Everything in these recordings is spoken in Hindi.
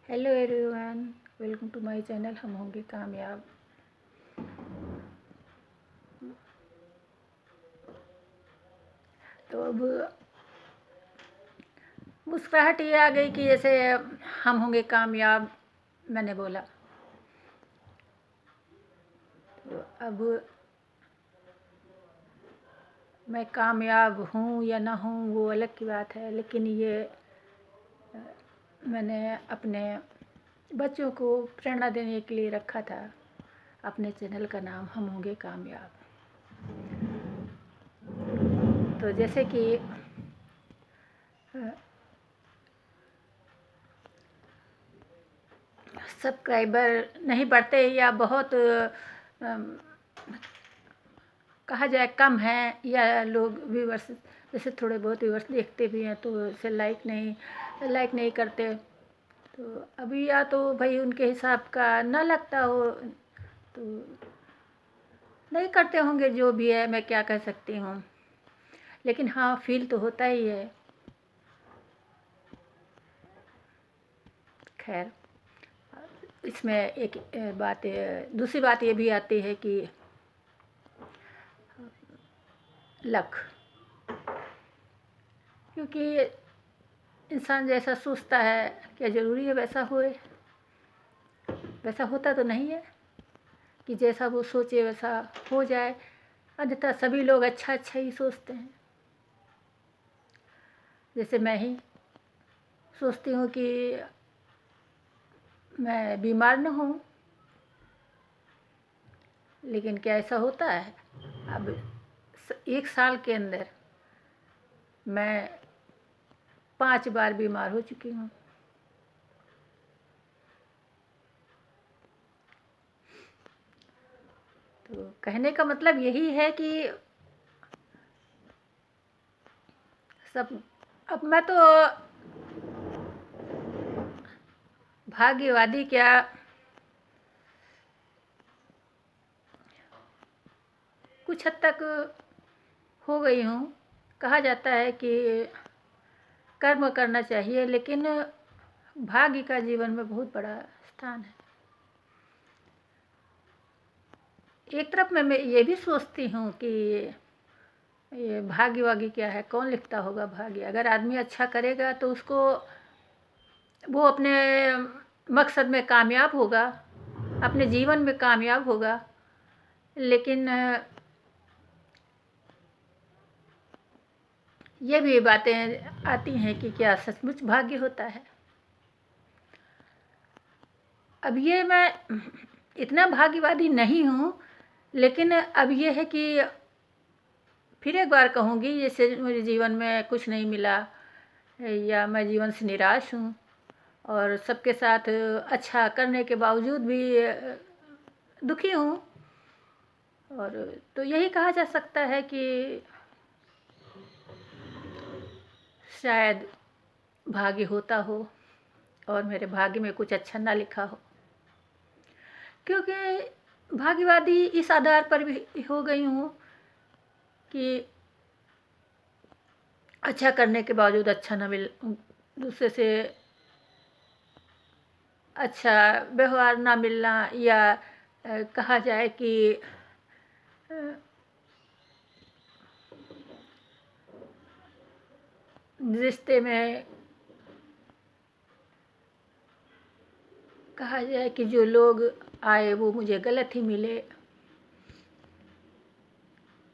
Hello everyone, welcome to my channel हम होंगे कामयाब। तो अब मुस्कुराहट ये आ गई कि जैसे हम होंगे कामयाब, मैंने बोला। तो अब मैं कामयाब हूँ या ना हूँ वो अलग की बात है, लेकिन ये मैंने अपने बच्चों को प्रेरणा देने के लिए रखा था। अपने चैनल का नाम हम होंगे कामयाब। तो जैसे कि सब्सक्राइबर नहीं बढ़ते या बहुत कहा जाए कम है, या लोग व्यूवर्स जैसे थोड़े बहुत व्यूवर्स देखते भी हैं तो उसे लाइक नहीं करते। तो अभी या तो भाई उनके हिसाब का ना लगता हो तो नहीं करते होंगे, जो भी है मैं क्या कह सकती हूँ। लेकिन हाँ, फील तो होता ही है। खैर, इसमें एक बात दूसरी बात ये भी आती है कि लक, क्योंकि इंसान जैसा सोचता है क्या ज़रूरी है वैसा होए। वैसा होता तो नहीं है कि जैसा वो सोचे वैसा हो जाए। अन्यथा सभी लोग अच्छा अच्छा ही सोचते हैं। जैसे मैं ही सोचती हूँ कि मैं बीमार न हूँ, लेकिन क्या ऐसा होता है? अब 1 साल के अंदर मैं 5 बार बीमार हो चुकी हूँ। तो कहने का मतलब यही है कि अब मैं तो भाग्यवादी क्या, कुछ हद तक हो गई हूँ। कहा जाता है कि कर्म करना चाहिए, लेकिन भाग्य का जीवन में बहुत बड़ा स्थान है। एक तरफ मैं ये भी सोचती हूँ कि ये भाग्य वाग्य क्या है, कौन लिखता होगा भाग्य। अगर आदमी अच्छा करेगा तो उसको वो अपने मकसद में कामयाब होगा, अपने जीवन में कामयाब होगा। लेकिन ये भी बातें आती हैं कि क्या सचमुच भाग्य होता है। अब ये मैं इतना भाग्यवादी नहीं हूँ, लेकिन अब ये है कि फिर एक बार कहूँगी, जैसे मुझे जीवन में कुछ नहीं मिला या मैं जीवन से निराश हूँ और सबके साथ अच्छा करने के बावजूद भी दुखी हूँ। और तो यही कहा जा सकता है कि शायद भाग्य होता हो और मेरे भाग्य में कुछ अच्छा ना लिखा हो, क्योंकि भाग्यवादी इस आधार पर भी हो गई हूँ कि अच्छा करने के बावजूद अच्छा ना मिल, दूसरे से अच्छा व्यवहार ना मिलना, या कहा जाए कि रिश्ते में कहा जाए कि जो लोग आए वो मुझे गलत ही मिले,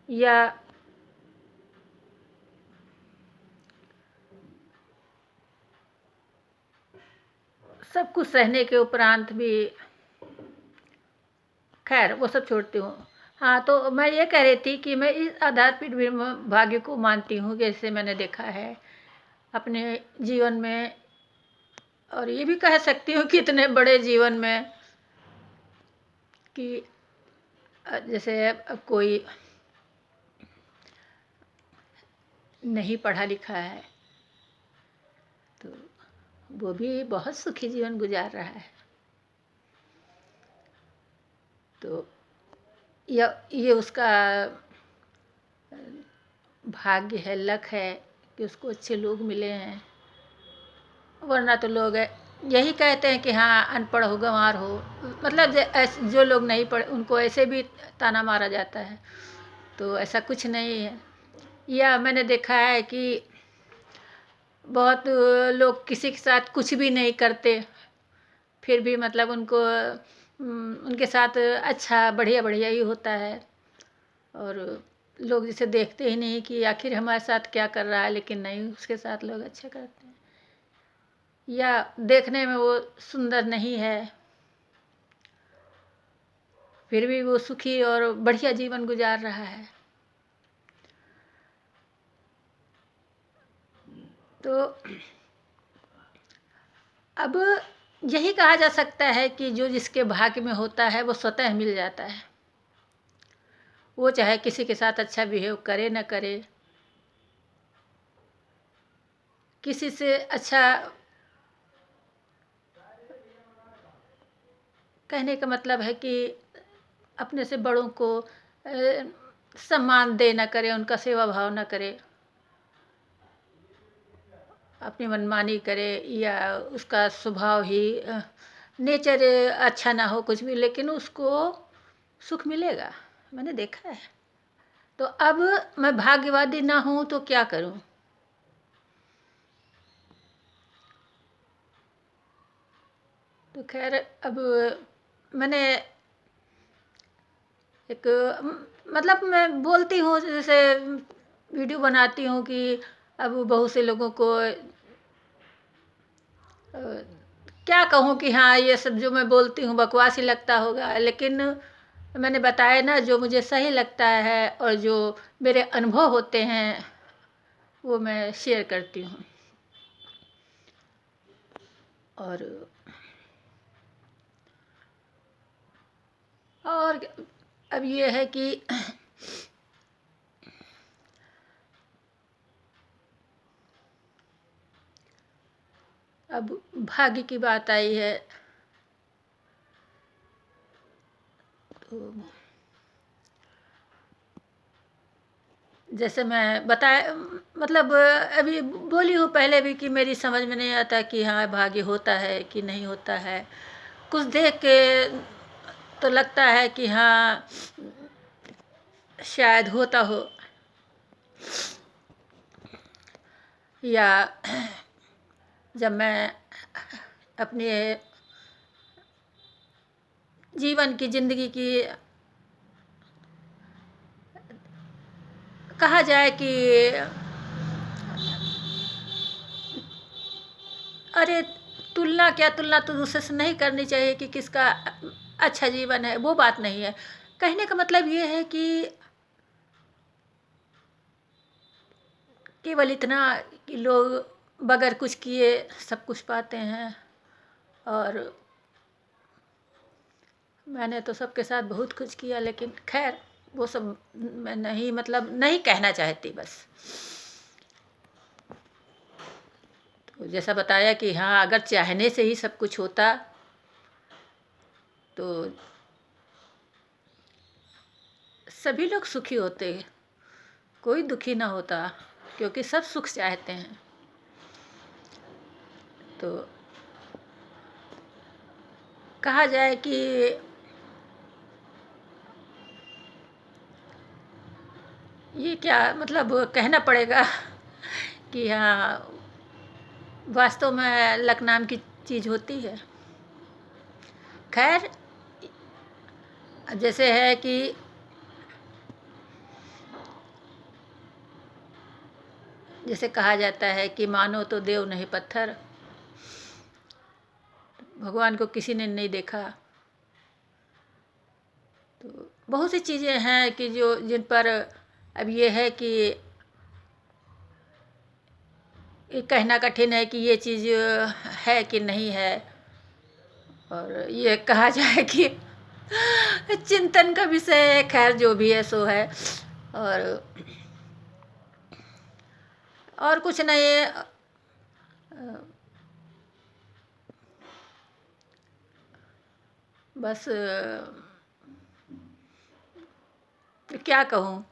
या सब कुछ सहने के उपरांत भी। खैर वो सब छोड़ती हूँ। हाँ, तो मैं ये कह रही थी कि मैं इस आधार पर भी भाग्य को मानती हूँ, जैसे मैंने देखा है अपने जीवन में, और ये भी कह सकती हूँ कि इतने बड़े जीवन में कि जैसे अब कोई नहीं पढ़ा लिखा है तो वो भी बहुत सुखी जीवन गुजार रहा है। तो ये उसका भाग्य है, लक है कि उसको अच्छे लोग मिले हैं। वरना तो लोग यही कहते हैं कि हाँ अनपढ़ हो गँवार हो, मतलब जो लोग नहीं पढ़े उनको ऐसे भी ताना मारा जाता है। तो ऐसा कुछ नहीं है। या मैंने देखा है कि बहुत लोग किसी के साथ कुछ भी नहीं करते, फिर भी मतलब उनको उनके साथ अच्छा बढ़िया बढ़िया ही होता है। और लोग जिसे देखते ही नहीं कि आखिर हमारे साथ क्या कर रहा है, लेकिन नहीं, उसके साथ लोग अच्छा करते हैं। या देखने में वो सुंदर नहीं है, फिर भी वो सुखी और बढ़िया जीवन गुजार रहा है। तो अब यही कहा जा सकता है कि जो जिसके भाग्य में होता है वो स्वतः मिल जाता है। वो चाहे किसी के साथ अच्छा बिहेव करे न करे, किसी से अच्छा, कहने का मतलब है कि अपने से बड़ों को सम्मान दे न करे, उनका सेवा भाव न करे, अपनी मनमानी करे, या उसका स्वभाव ही नेचर अच्छा ना हो कुछ भी, लेकिन उसको सुख मिलेगा। मैंने देखा है। तो अब मैं भाग्यवादी ना हूँ तो क्या करूँ? तो खैर अब मैंने एक मतलब मैं बोलती हूँ, जैसे वीडियो बनाती हूँ कि अब बहुत से लोगों को क्या कहूँ कि हाँ ये सब जो मैं बोलती हूँ बकवास ही लगता होगा, लेकिन मैंने बताया ना जो मुझे सही लगता है और जो मेरे अनुभव होते हैं वो मैं शेयर करती हूँ। और अब ये है कि अब भाग्य की बात आई है तो जैसे मैं बताया, मतलब अभी बोली हूँ पहले भी कि मेरी समझ में नहीं आता कि हाँ भाग्य होता है कि नहीं होता है। कुछ देख के तो लगता है कि हाँ शायद होता हो, या जब मैं अपने जीवन की ज़िंदगी की कहा जाए कि अरे तुलना क्या, तुलना तो दूसरे से नहीं करनी चाहिए कि किसका अच्छा जीवन है, वो बात नहीं है। कहने का मतलब ये है कि केवल इतना कि लोग बगैर कुछ किए सब कुछ पाते हैं, और मैंने तो सबके साथ बहुत कुछ किया, लेकिन खैर वो सब मैं नहीं, मतलब नहीं कहना चाहती बस। तो जैसा बताया कि हाँ अगर चाहने से ही सब कुछ होता तो सभी लोग सुखी होते, कोई दुखी ना होता, क्योंकि सब सुख चाहते हैं। तो कहा जाए कि ये क्या मतलब कहना पड़ेगा कि हाँ वास्तव में लक नाम की चीज़ होती है। खैर जैसे है कि जैसे कहा जाता है कि मानो तो देव नहीं पत्थर, भगवान को किसी ने नहीं देखा। तो बहुत सी चीज़ें हैं कि जो जिन पर अब ये है कि ये कहना कठिन है कि ये चीज़ है कि नहीं है, और ये कहा जाए कि चिंतन का विषय है। खैर जो भी है सो है, और कुछ नहीं। बस क्या कहूँ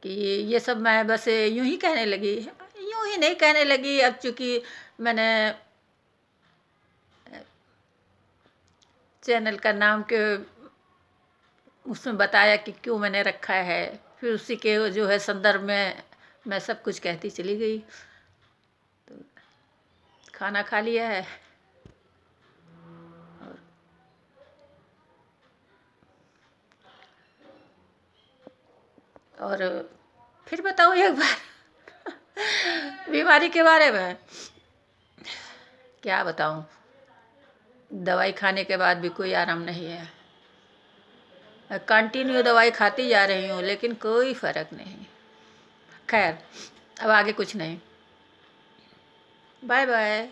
कि ये सब मैं बस यूं ही कहने लगी, यूं ही नहीं कहने लगी। अब चूँकि मैंने चैनल का नाम के उसमें बताया कि क्यों मैंने रखा है, फिर उसी के जो है संदर्भ में मैं सब कुछ कहती चली गई। तो खाना खा लिया है और फिर बताऊँ एक बार बीमारी के बारे में क्या बताऊँ। दवाई खाने के बाद भी कोई आराम नहीं है, कंटिन्यू दवाई खाती जा रही हूँ लेकिन कोई फ़र्क नहीं। खैर अब आगे कुछ नहीं। Bye bye.